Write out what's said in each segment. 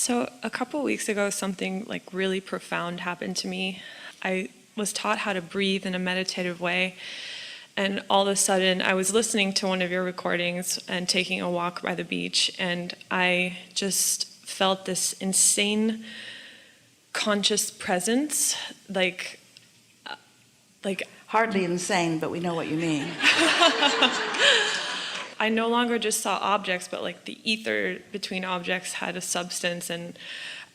So a couple weeks ago, something like really profound happened to me. I was taught how to breathe in a meditative way. And all of a sudden, I was listening to one of your recordings and taking a walk by the beach. And I just felt this insane conscious presence, like hardly insane, but we know what you mean. I no longer just saw objects, but like the ether between objects had a substance, and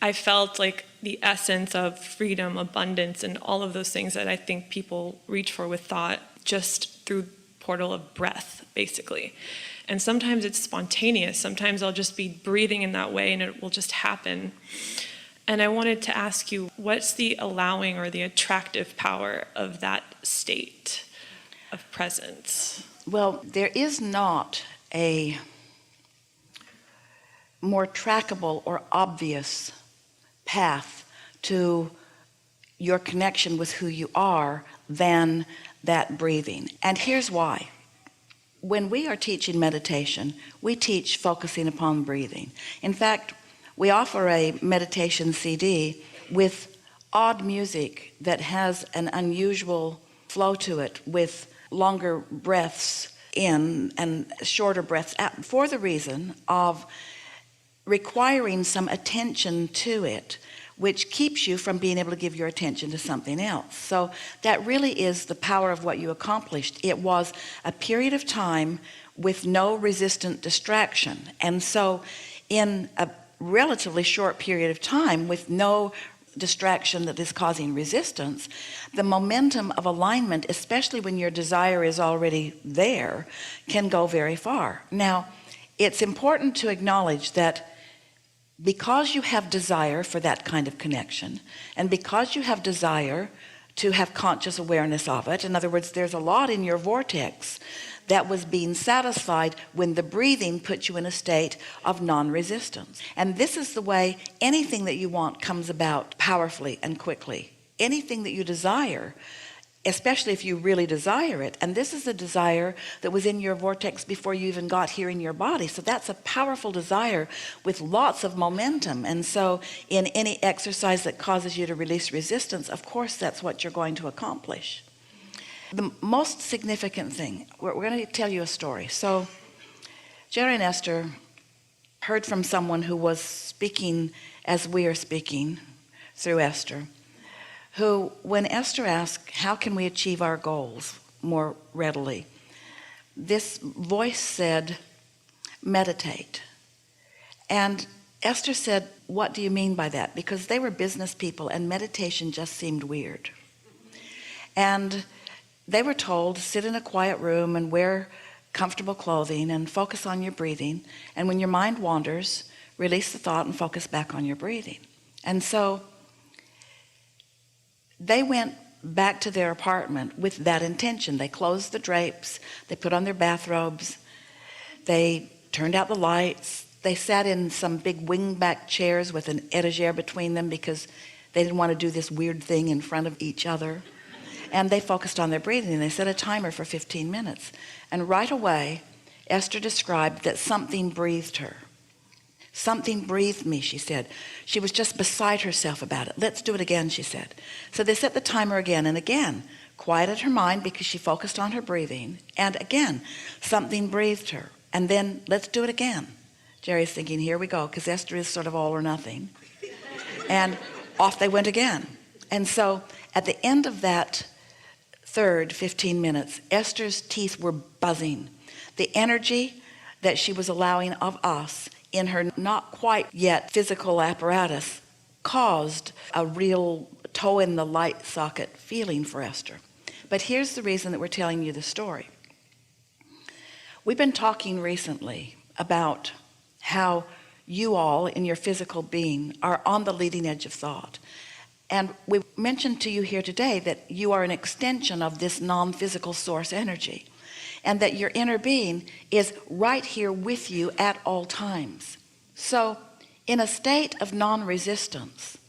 I felt like the essence of freedom, abundance, and all of those things that I think people reach for with thought, just through portal of breath, basically. And sometimes it's spontaneous. Sometimes I'll just be breathing in that way and it will just happen. And I wanted to ask you, what's the allowing or the attractive power of that state of presence? Well, there is not a more trackable or obvious path to your connection with who you are than that breathing. And here's why. When we are teaching meditation, we teach focusing upon breathing. In fact, we offer a meditation CD with odd music that has an unusual flow to it, with longer breaths in and shorter breaths out, for the reason of requiring some attention to it, which keeps you from being able to give your attention to something else. So that really is the power of what you accomplished. It was a period of time with no resistant distraction. And so in a relatively short period of time with no distraction that is causing resistance, the momentum of alignment, especially when your desire is already there, can go very far. Now, it's important to acknowledge that because you have desire for that kind of connection, and because you have desire to have conscious awareness of it, in other words, there's a lot in your vortex that was being satisfied when the breathing put you in a state of non-resistance. And this is the way anything that you want comes about powerfully and quickly. Anything that you desire, especially if you really desire it, and this is the desire that was in your vortex before you even got here in your body. So that's a powerful desire with lots of momentum. And so in any exercise that causes you to release resistance, of course that's what you're going to accomplish. The most significant thing, we're going to tell you a story. So Jerry and Esther heard from someone who was speaking as we are speaking through Esther, who, when Esther asked, how can we achieve our goals more readily? This voice said, meditate. And Esther said, what do you mean by that? Because they were business people and meditation just seemed weird. And they were told, sit in a quiet room and wear comfortable clothing and focus on your breathing. And when your mind wanders, release the thought and focus back on your breathing. And so they went back to their apartment with that intention. They closed the drapes, they put on their bathrobes, they turned out the lights, they sat in some big wing-back chairs with an etagere between them because they didn't want to do this weird thing in front of each other. And they focused on their breathing. They set a timer for 15 minutes. And right away, Esther described that something breathed her. Something breathed me, she said. She was just beside herself about it. Let's do it again, she said. So they set the timer again and again, quieted her mind because she focused on her breathing. And again, something breathed her. And then let's do it again. Jerry's thinking, here we go, because Esther is sort of all or nothing. And off they went again. And so at the end of that third 15 minutes, Esther's teeth were buzzing. The energy that she was allowing of us in her not quite yet physical apparatus caused a real toe in the light socket feeling for Esther. But here's the reason that we're telling you the story. We've been talking recently about how you all in your physical being are on the leading edge of thought. And we mentioned to you here today that you are an extension of this non-physical source energy, and that your inner being is right here with you at all times. So in a state of non-resistance,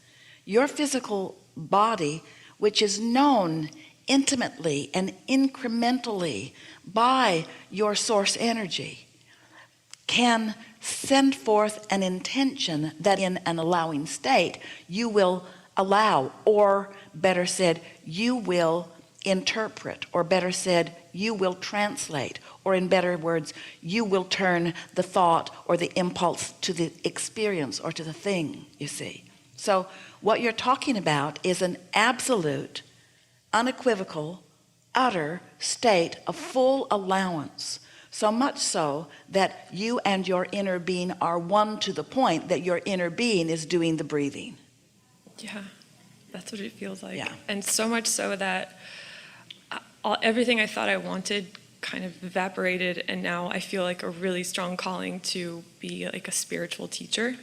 your physical body, which is known intimately and incrementally by your source energy, can send forth an intention that in an allowing state you will allow, or better said, you will interpret, or better said, you will translate, or in better words, you will turn the thought or the impulse to the experience or to the thing, you see. So what you're talking about is an absolute, unequivocal, utter state of full allowance, so much so that you and your inner being are one to the point that your inner being is doing the breathing. Yeah, that's what it feels like. Yeah. And so much so that everything I thought I wanted kind of evaporated, and now I feel like a really strong calling to be like a spiritual teacher.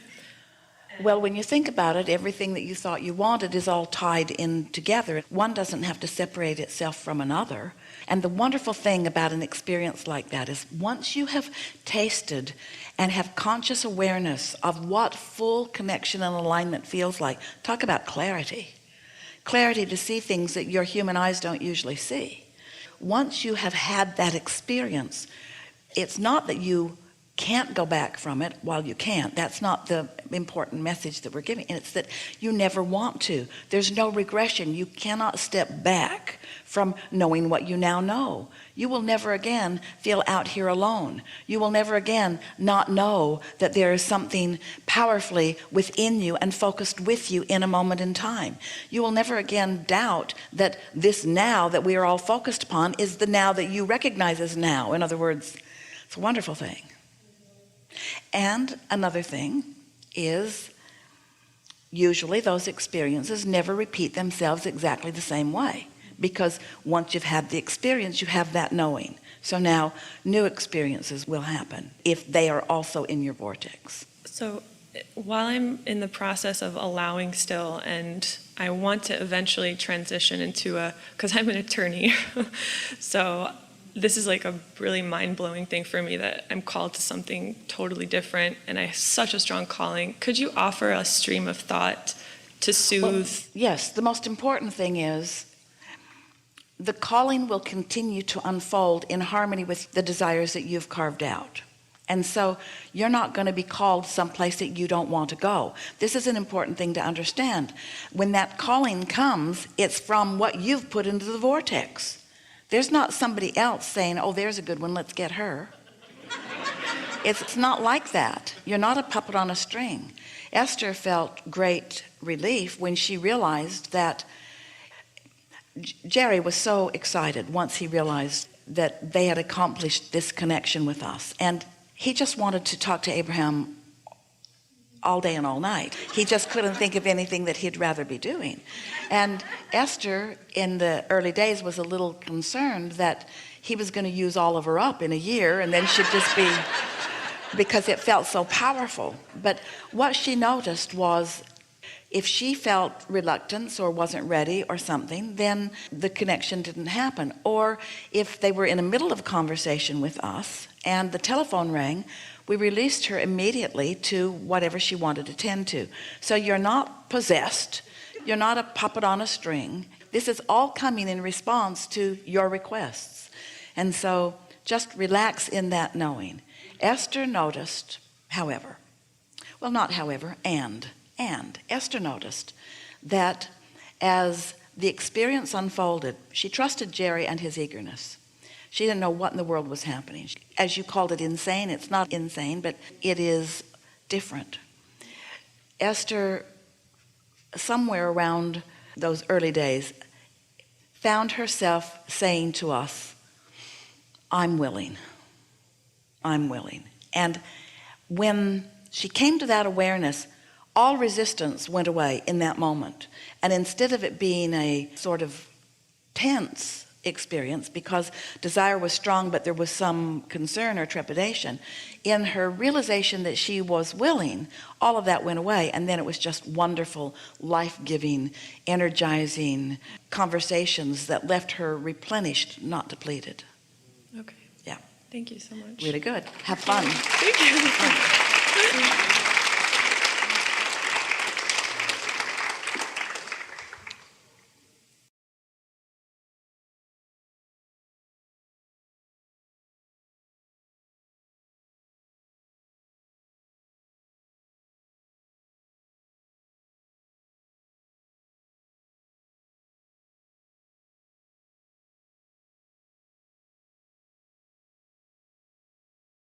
Well, when you think about it, everything that you thought you wanted is all tied in together. One doesn't have to separate itself from another. And the wonderful thing about an experience like that is once you have tasted and have conscious awareness of what full connection and alignment feels like, talk about clarity. Clarity to see things that your human eyes don't usually see. Once you have had that experience, it's not that you can't go back from it while you can't. That's not the important message that we're giving. And it's that you never want to. There's no regression. You cannot step back from knowing what you now know. You will never again feel out here alone. You will never again not know that there is something powerfully within you and focused with you in a moment in time. You will never again doubt that this now that we are all focused upon is the now that you recognize as now. In other words, it's a wonderful thing. And another thing is usually those experiences never repeat themselves exactly the same way, because once you've had the experience, you have that knowing. So now new experiences will happen if they are also in your vortex. So while I'm in the process of allowing still, and I want to eventually transition into because I'm an attorney, so this is like a really mind-blowing thing for me that I'm called to something totally different, and I have such a strong calling. Could you offer a stream of thought to soothe? Well, yes, the most important thing is the calling will continue to unfold in harmony with the desires that you've carved out. And so you're not going to be called someplace that you don't want to go. This is an important thing to understand. When that calling comes, it's from what you've put into the vortex. There's not somebody else saying, oh, there's a good one, let's get her. It's not like that. You're not a puppet on a string. Esther felt great relief when she realized that Jerry was so excited once he realized that they had accomplished this connection with us. And he just wanted to talk to Abraham all day and all night. He just couldn't think of anything that he'd rather be doing. And Esther, in the early days, was a little concerned that he was going to use all of her up in a year, and then she'd just be, because it felt so powerful. But what she noticed was if she felt reluctance or wasn't ready or something, then the connection didn't happen. Or if they were in the middle of a conversation with us and the telephone rang, we released her immediately to whatever she wanted to tend to. So you're not possessed. You're not a puppet on a string. This is all coming in response to your requests. And so just relax in that knowing. Esther noticed, however, well, not however, and Esther noticed that as the experience unfolded, she trusted Jerry and his eagerness. She didn't know what in the world was happening. As you called it insane, it's not insane, but it is different. Esther, somewhere around those early days, found herself saying to us, I'm willing. I'm willing. And when she came to that awareness, all resistance went away in that moment. And instead of it being a sort of tense experience, because desire was strong but there was some concern or trepidation, in her realization that she was willing, all of that went away, and then it was just wonderful, life-giving, energizing conversations that left her replenished, not depleted. Okay. Yeah. Thank you so much. Really good. Have fun. Thank you.